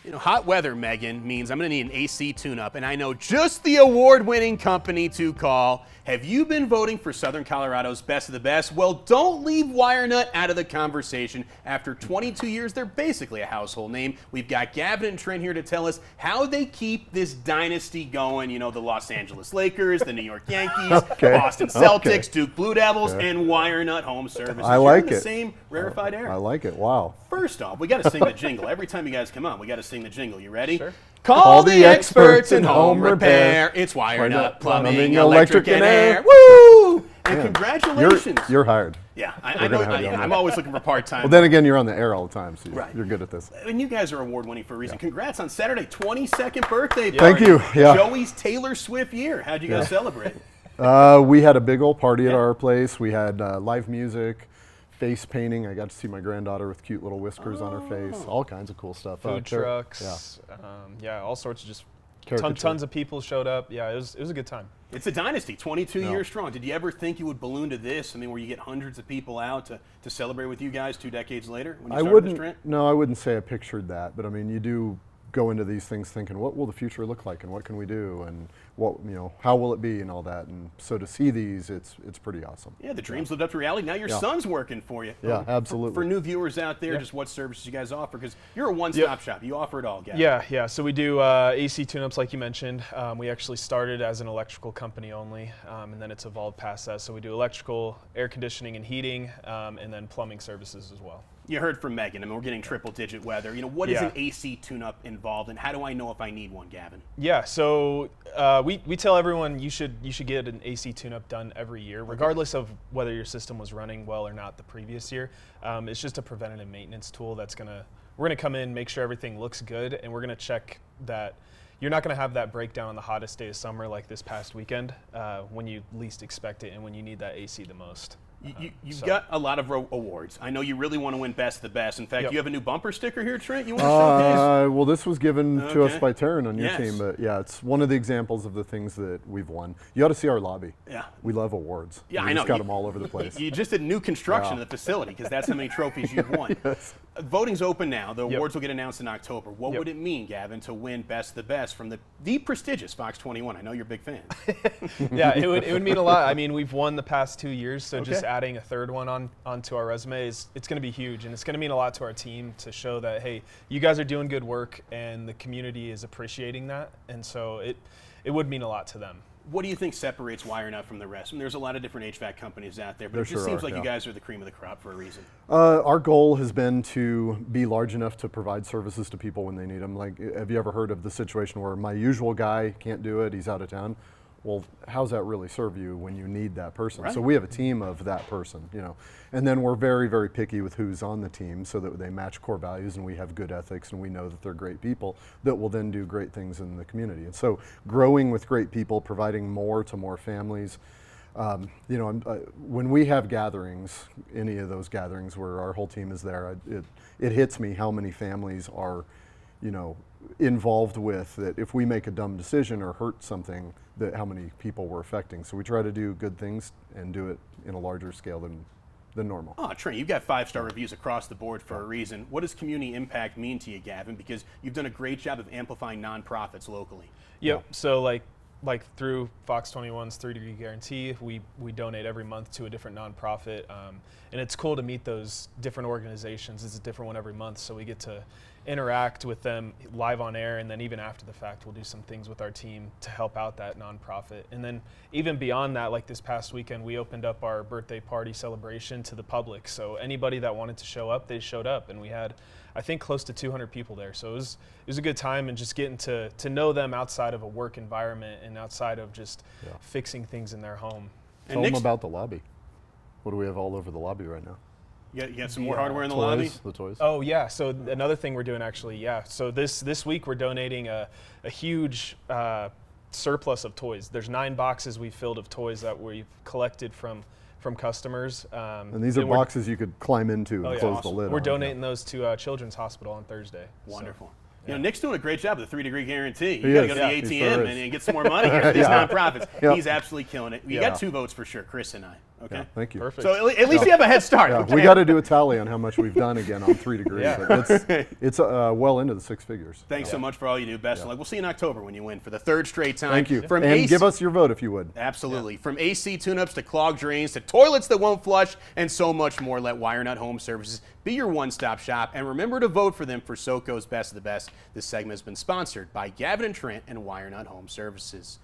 You know, hot weather, Megan, means I'm going to need an AC tune-up, and I know just the award-winning company to call. Have you been voting for Southern Colorado's Best of the Best? Well, don't leave WireNut out of the conversation. After 22 years, they're basically a household name. We've got Gavin and Trent here to tell us how they keep this dynasty going. You know, the Los Angeles Lakers, the New York Yankees, the Boston Celtics, Duke Blue Devils, and WireNut Home Services. I like You're in it. the same rarefied air. I like it. Wow. First off, we got to sing the jingle. Every time you guys come on, we got to sing the jingle. You ready? Sure. Call the experts in home repair. It's WireNut Plumbing, Electric, and Air. Woo! And congratulations. You're hired. Yeah, I know. I'm always looking for part-time. Well, then again, you're on the air all the time, so Right. you're good at this. And you guys are award-winning for a reason. Congrats on Saturday, 22nd birthday party. Thank you. Yeah. Joey's Taylor Swift year. How'd you guys celebrate? We had a big old party at our place. We had live music, face painting. I got to see my granddaughter with cute little whiskers on her face. All kinds of cool stuff. Food trucks. Yeah, all sorts of just tons of people showed up. Yeah, it was a good time. It's a dynasty, 22 years strong. Did you ever think you would balloon to this? I mean, where you get hundreds of people out to celebrate with you guys 2 decades later when you started this trend? No, I wouldn't say I pictured that, but I mean, you do go into these things thinking, what will the future look like, and what can we do, and what, you know, how will it be, and all that. And so to see these, it's pretty awesome. Yeah, the dreams lived up to reality. Now your son's working for you. Yeah, absolutely. For new viewers out there, just what services you guys offer, because you're a one-stop shop. You offer it all, Gavin. Yeah. So we do AC tune-ups, like you mentioned. We actually started as an electrical company only, and then it's evolved past that. So we do electrical, air conditioning and heating, and then plumbing services as well. You heard from Megan. I mean, we're getting triple-digit weather. You know, what is an AC tune-up involved, and how do I know if I need one, Gavin? Yeah, so we tell everyone you should get an AC tune-up done every year, regardless of whether your system was running well or not the previous year. It's just a preventative maintenance tool that's we're gonna come in, make sure everything looks good, and we're gonna check that you're not gonna have that breakdown on the hottest day of summer like this past weekend when you least expect it and when you need that AC the most. You've got a lot of awards. I know you really want to win Best of the Best. In fact, you have a new bumper sticker here, Trent. You want to showcase? Well, this was given to us by Taryn on your team, but yeah, it's one of the examples of the things that we've won. You ought to see our lobby. Yeah. We love awards. Yeah, we I know. Just got them all over the place. You just did new construction of the facility, because that's how many trophies you've won. Voting's open now. The awards will get announced in October. What would it mean, Gavin, to win Best of the Best from the prestigious FOX21? I know you're a big fan. Yeah, it would mean a lot. I mean, we've won the past 2 years, so just adding a third one onto our resume it's going to be huge, and it's going to mean a lot to our team to show that, hey, you guys are doing good work and the community is appreciating that, and so it would mean a lot to them. What do you think separates WireNut from the rest? I mean, there's a lot of different HVAC companies out there, but it just seems like you guys are the cream of the crop for a reason. Our goal has been to be large enough to provide services to people when they need them. Like, have you ever heard of the situation where my usual guy can't do it, he's out of town? Well, how's that really serve you when you need that person? Right. So we have a team of that person, you know, and then we're very, very picky with who's on the team so that they match core values and we have good ethics and we know that they're great people that will then do great things in the community. And so growing with great people, providing more to more families. You know, when we have gatherings, any of those gatherings where our whole team is there, it hits me how many families are, you know, involved with that. If we make a dumb decision or hurt something, that how many people we're affecting. So we try to do good things and do it in a larger scale than normal. Oh, Trent, you've got 5-star reviews across the board for a reason. What does community impact mean to you, Gavin? Because you've done a great job of amplifying nonprofits locally. Yep. So like through FOX21's 3-degree guarantee, we donate every month to a different nonprofit, and it's cool to meet those different organizations. It's a different one every month, so we get to interact with them live on air, and then even after the fact we'll do some things with our team to help out that nonprofit. And then even beyond that, like this past weekend, we opened up our birthday party celebration to the public, so anybody that wanted to show up, they showed up, and we had, I think, close to 200 people there. So it was a good time, and just getting to know them outside of a work environment and outside of just fixing things in their home. Tell them about the lobby. What do we have all over the lobby right now? You got some more hardware in the lobby? The toys. Oh yeah, so another thing we're doing actually, so this week we're donating a huge surplus of toys. There's 9 boxes we filled of toys that we've collected from customers. And these are boxes you could climb into and close the lid. We're donating those to Children's Hospital on Thursday. Wonderful. So, you know, Nick's doing a great job with the 3-degree guarantee. You got to go to the ATM and get some more money here for these nonprofits. He's absolutely killing it. You got 2 votes for sure, Chris and I. Okay. Yeah, thank you. Perfect. So at least you have a head start. Yeah, okay? we got to do a tally on how much we've done again on 3 degrees. Yeah. But it's well into the 6 figures. Thanks so much for all you do. Best of luck. We'll see you in October when you win for the 3rd straight time. Thank you. From And AC give us your vote if you would. Absolutely. From AC tune-ups to clogged drains to toilets that won't flush and so much more, let WireNut Home Services be your one-stop shop. And remember to vote for them for SoCo's Best of the Best. This segment has been sponsored by Gavin and Trent and WireNut Home Services.